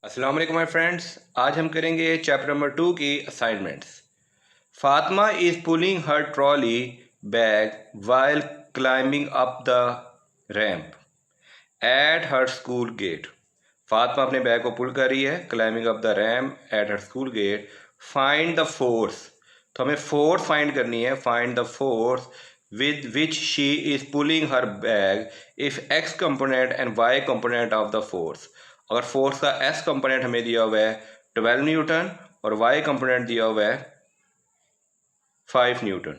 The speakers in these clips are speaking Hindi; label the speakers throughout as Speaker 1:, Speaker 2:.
Speaker 1: अस्सलाम वालेकुम माय फ्रेंड्स। आज हम करेंगे चैप्टर नंबर 2 की assignments. Fatima is pulling her trolley bag while climbing up the ramp at her school gate. Fatima अपने बैग को पुल कर रही है climbing up the ramp at her school gate. Find the force, तो हमें फोर्स फाइंड करनी है। Find the force with which she is pulling her bag if x component and y component of the force। अगर फोर्स का s कंपोनेंट हमें दिया हुआ है 12 न्यूटन और y कंपोनेंट दिया हुआ है 5 न्यूटन।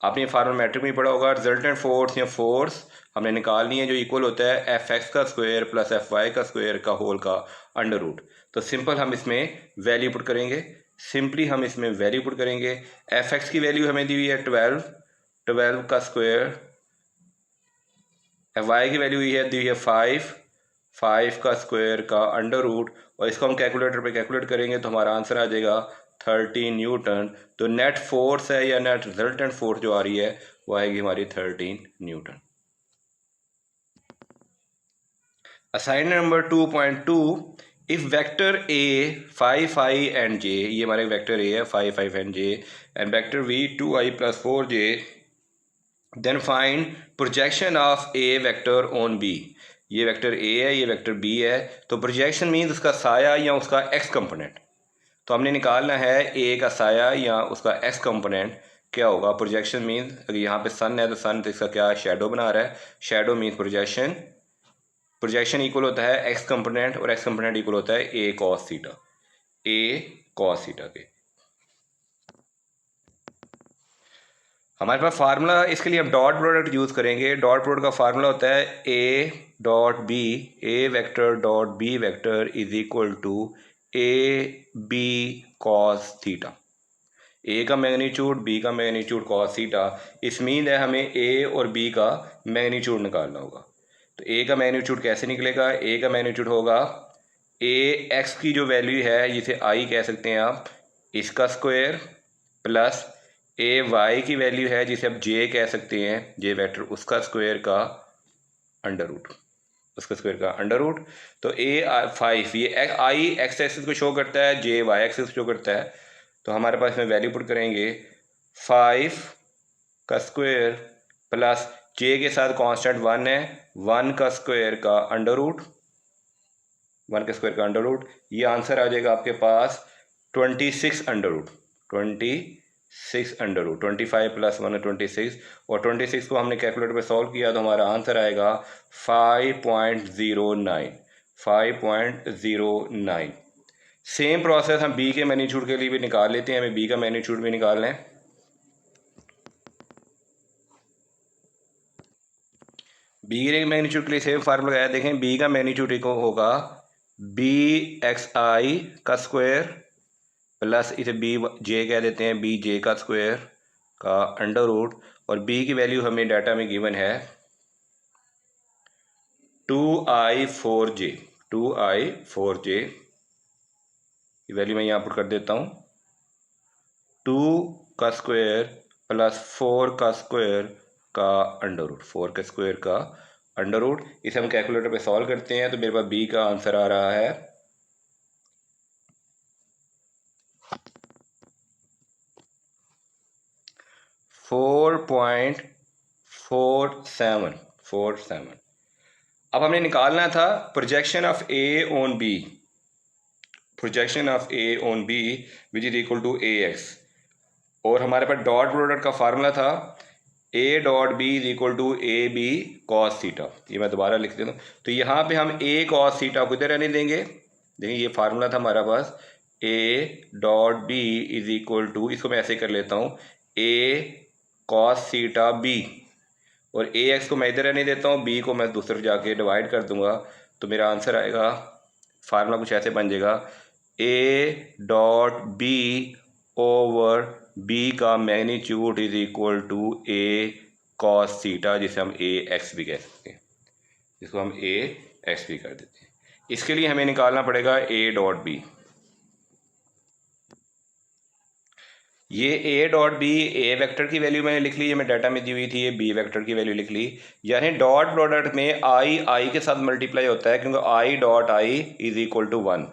Speaker 1: आपने फार्मूला मैट्रिक में पढ़ा होगा। रिजल्टेंट फोर्स या फोर्स हमने निकालनी है जो इक्वल होता है एफ एक्स का स्क्वायर प्लस एफ वाई का स्क्वायर का होल का अंडर रूट। तो सिंपल हम इसमें वैल्यू पुट करेंगे। सिंपली हम इसमें वैल्यू पुट करेंगे। एफ एक्स की वैल्यू हमें दी हुई है 12 का स्क्वायर, एफ वाई की वैल्यू दी हुई है 5 का स्क्वायर का अंडर रूट, और इसको हम कैलकुलेटर पे कैलकुलेट करेंगे तो हमारा आंसर आ जाएगा 13 न्यूटन। तो नेट फोर्स है या नेट रिजल्टेंट फोर्स जो आ रही है वो आएगी हमारी 13 Newton. Assignment number 2.2, if vector A 5i and J, ये हमारे वेक्टर ए है 5 and J, and vector B 2i + 4j, then find projection of A vector on B. ये वेक्टर ए है, ये वेक्टर बी है, तो प्रोजेक्शन मीन्स उसका साया या उसका एक्स कंपोनेंट। तो हमने निकालना है ए का साया या उसका एक्स कंपोनेंट क्या होगा। प्रोजेक्शन मीन्स अगर यहाँ पे सन है तो सन तो इसका क्या शेडो बना रहा है। Shadow means projection. Projection equal होता है एक्स कंपोनेंट और एक्स कंपोनेंट इक्वल होता है A cos theta. A cos theta के हमारे पास फार्मूला, इसके लिए हम डॉट प्रोडक्ट यूज़ करेंगे। डॉट प्रोडक्ट का फार्मूला होता है A dot B, A vector dot B vector is equal to A B cos theta. A का मैग्नीट्यूड, बी का मैग्नीट्यूड कॉस थीटा। इस मीन है हमें ए और बी का मैग्नीट्यूड निकालना होगा। तो ए का मैग्नीट्यूड कैसे निकलेगा। ए का मैग्नीट्यूड होगा ए एक्स की जो वैल्यू है जिसे आई कह सकते हैं आप, इसका स्क्वायर प्लस ए वाई की वैल्यू है जिसे आप जे कह सकते हैं, जे वेक्टर, उसका स्क्वायर का अंडर रूट, उसका स्क्वायर का अंडर रूट। तो ए 5, ये आई एक्स एक्सिस को शो करता है, जे वाई एक्सिस को शो करता है। तो हमारे पास इसमें वैल्यू पुट करेंगे 5 का स्क्वायर प्लस जे के साथ कांस्टेंट 1 है, 1 का स्क्वायर का अंडर रूट, 1 के स्क्वायर का अंडर रूट। ये आंसर आ जाएगा आपके पास 26 अंडर रूट, 26 अंडर रूट। 25 + 1 26, और 26 को हमने कैलकुलेटर पे सॉल्व किया तो हमारा आंसर आएगा 5.09, 5.09। सेम प्रोसेस हम बी के मैग्नीट्यूड के लिए भी निकाल लेते हैं। हमें बी का मैग्नीट्यूड भी निकालना है। बी के मैग्नीट्यूड के लिए सेम फार्मूला लगाया। देखें बी का मैग्नीट्यूड होगा बी एक्स आई का स्क्वायर प्लस इसे बी जे कह देते हैं, बी जे का स्क्वायर का अंडर रूट, और बी की वैल्यू हमें डाटा में गिवन है 2i4j, 2i4j की वैल्यू मैं यहाँ पुट कर देता हूँ। 2 का स्क्वायर प्लस 4 का स्क्वायर का अंडर रूट, 4 के स्क्वायर का अंडर रूट। इसे हम कैलकुलेटर पे सॉल्व करते हैं तो मेरे पास बी का आंसर आ रहा है 4.47। अब हमने निकालना था projection of A on B, projection of A on B which is equal to A X, और हमारे पास डॉट प्रोडक्ट का फार्मूला था A dot B is equal to A B cos theta. ये मैं दोबारा लिख देता हूँ। तो यहाँ पे हम ए कॉस थीटा को इधर रहने देंगे। देखिए ये फार्मूला था हमारा पास, A dot B is equal to, इसको मैं ऐसे कर लेता हूँ, ए कॉस थीटा बी, और ए एक्स को मैं इधर रहने देता हूँ, बी को मैं दूसरी जाके डिवाइड कर दूंगा। तो मेरा आंसर आएगा, फार्मूला कुछ ऐसे बन जाएगा, A dot B over B का magnitude is equal to A cos theta, जिसे हम ए एक्स भी कह सकते हैं, जिसको हम ए एक्स भी कर देते हैं। इसके लिए हमें निकालना पड़ेगा ए डॉट बी। ये A dot B, A vector की वैल्यू मैंने लिख ली, ये मैं डाटा में दी हुई थी, ये बी वेक्टर की वैल्यू लिख ली। यानी डॉट प्रोडक्ट में आई के साथ मल्टीप्लाई होता है, क्योंकि I dot I is equal to 1,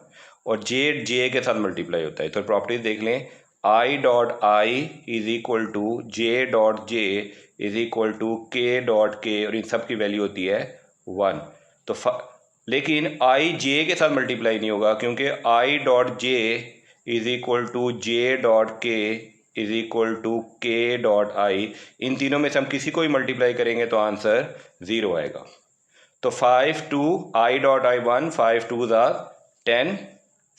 Speaker 1: और जे के साथ मल्टीप्लाई होता है। तो प्रॉपर्टीज देख लें, I dot I is equal to J dot J is equal to K dot K, और इन सब की वैल्यू होती है 1। तो लेकिन आई जे के साथ मल्टीप्लाई नहीं होगा, क्योंकि I dot J is equal to J dot K is equal to K dot I. इन तीनों में से हम किसी को ही मल्टीप्लाई करेंगे तो आंसर 0 आएगा। तो 5 to I dot I 1, 5 to ज़ा 10,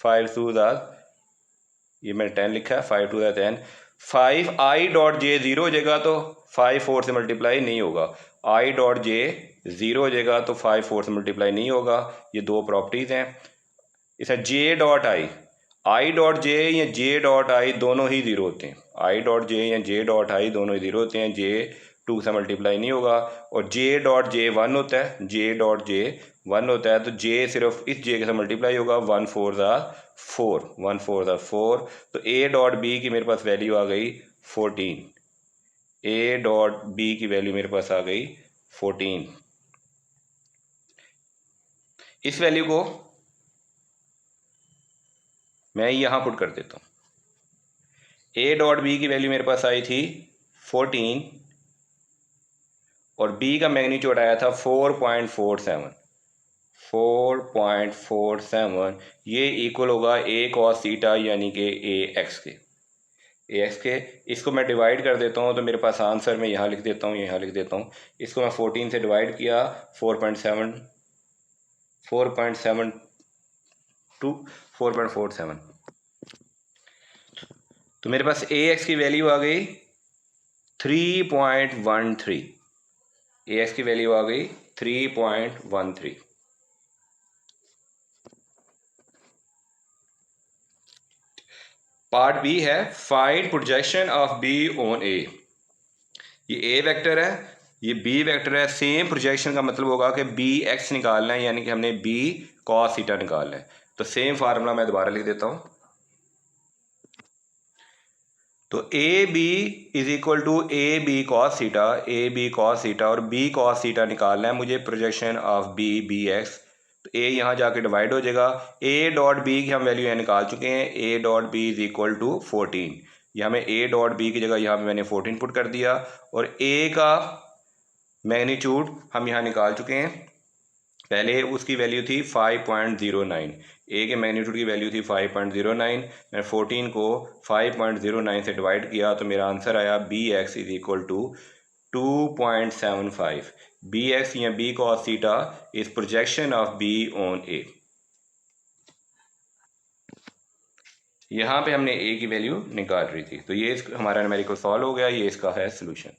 Speaker 1: 5 टू ज़ा, ये मैंने 10 लिखा है, 5 टू ज़ा 10। 5 आई डॉट जे 0 हो जाएगा तो 5 4 से मल्टीप्लाई नहीं होगा। आई डॉट जे 0 हो जाएगा तो 5 4 से मल्टीप्लाई नहीं होगा। ये दो प्रॉपर्टीज़ हैं। इसे जे डॉट आई डॉट जे या जे डॉट आई दोनों ही 0 होते हैं। आई डॉट जे या जे डॉट आई दोनों ही 0 होते हैं। जे 2 से मल्टीप्लाई नहीं होगा। और जे डॉट जे 1 होता है, जे डॉट जे 1 होता है, तो जे सिर्फ इस जे के साथ मल्टीप्लाई होगा। 1 4 ज़ा 4, 1 4 ज़ा 4। तो ए डॉट बी की मेरे पास वैल्यू आ गई 14। ए डॉट बी की वैल्यू मेरे पास आ गई 14। इस वैल्यू को मैं यहाँ पुट कर देता हूँ। ए डॉट बी की वैल्यू मेरे पास आई थी 14, और बी का मैग्नीट्यूड आया था 4.47। 4.47 ये इक्वल होगा ए कॉस थीटा यानी कि ए एक्स के। इसको मैं डिवाइड कर देता हूँ तो मेरे पास आंसर मैं यहाँ लिख देता हूँ, यहाँ लिख देता हूँ। इसको मैं 14 से डिवाइड किया, 4.7 टू 4.47, तो मेरे पास ए एक्स की वैल्यू आ गई 3.13। ए एक्स की वैल्यू आ गई 3.13। पार्ट बी है find projection of B on A. ये ए वेक्टर है, ये बी वेक्टर है। सेम प्रोजेक्शन का मतलब होगा कि बी एक्स निकालना है, यानी कि हमने बी कॉस थीटा निकालना है। तो सेम फार्मूला मैं दोबारा लिख देता हूँ। तो A B is equal to A B cos theta, A B cos theta, और बी कॉस थीटा निकालना है मुझे projection of B B X. तो ए यहाँ जाके डिवाइड हो जाएगा। ए डॉट बी की हम वैल्यू यहाँ निकाल चुके हैं। A dot B is equal to 14। यहाँ में ए डॉट बी की जगह यहाँ पे मैंने 14 पुट कर दिया, और ए का मैग्नीट्यूड हम यहाँ निकाल चुके हैं। पहले उसकी वैल्यू थी 5.09। ए के मैग्नीट्यूड की वैल्यू थी 5.09। मैंने 14 को 5.09 से डिवाइड किया तो मेरा आंसर आया B x is equal to 2.75। B x या B cos theta is projection of B on A. यहाँ पे हमने ए की वैल्यू निकाल रही थी। तो ये हमारा न्यूमेरिकल सॉल्व हो गया, ये इसका है सोल्यूशन।